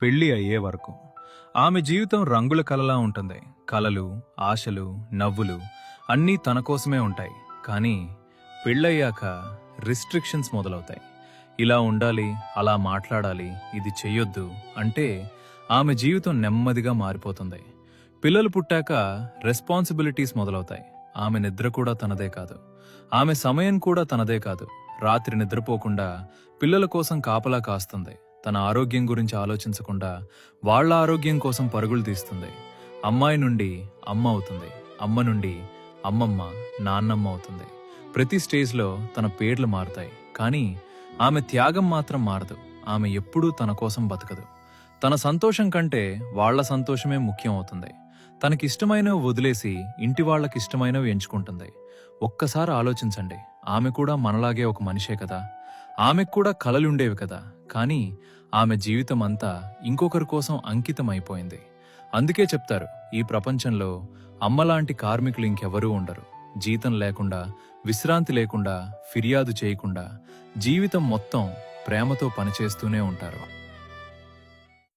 పెళ్లి అయ్యే వరకు. ఆమె జీవితం రంగుల కలలా ఉంటుంది. కలలు, ఆశలు, నవ్వులు అన్నీ తన కోసమే ఉంటాయి. కానీ పెళ్ళయ్యాక రిస్ట్రిక్షన్స్ మొదలవుతాయి. ఇలా ఉండాలి, అలా మాట్లాడాలి, ఇది చెయ్యొద్దు అంటే ఆమె జీవితం నెమ్మదిగా మారిపోతుంది. పిల్లలు పుట్టాక రెస్పాన్సిబిలిటీస్ మొదలవుతాయి. ఆమె నిద్ర కూడా తనదే కాదు. ఆమె సమయం కూడా తనదే కాదు. రాత్రి నిద్రపోకుండా పిల్లల కోసం కాపలా కాస్తుంది. తన ఆరోగ్యం గురించి ఆలోచించకుండా వాళ్ళ ఆరోగ్యం కోసం పరుగులు తీస్తుంది. అమ్మాయి నుండి అమ్మ అవుతుంది. అమ్మ నుండి అమ్మమ్మ, నాన్నమ్మ అవుతుంది. ప్రతి స్టేజ్లో తన పేర్లు మారుతాయి. కానీ ఆమె త్యాగం మాత్రం మారదు. ఆమె ఎప్పుడూ తన కోసం బతకదు. తన సంతోషం కంటే వాళ్ల సంతోషమే ముఖ్యం అవుతుంది. తనకిష్టమైనవి వదిలేసి ఇంటి వాళ్లకిష్టమైనవి ఎంచుకుంటుంది. ఒక్కసారి ఆలోచించండి, ఆమె కూడా మనలాగే ఒక మనిషే కదా. ఆమెకు కూడా కలలుండేవి కదా. కానీ ఆమె జీవితం అంతా ఇంకొకరి కోసం అంకితం అయిపోయింది. అందుకే చెప్తారు, ఈ ప్రపంచంలో అమ్మలాంటి కార్మికులు ఇంకెవరూ ఉండరు. జీతం లేకుండా, విశ్రాంతి లేకుండా, ఫిర్యాదు చేయకుండా జీవితం మొత్తం ప్రేమతో పనిచేస్తూనే ఉంటారు.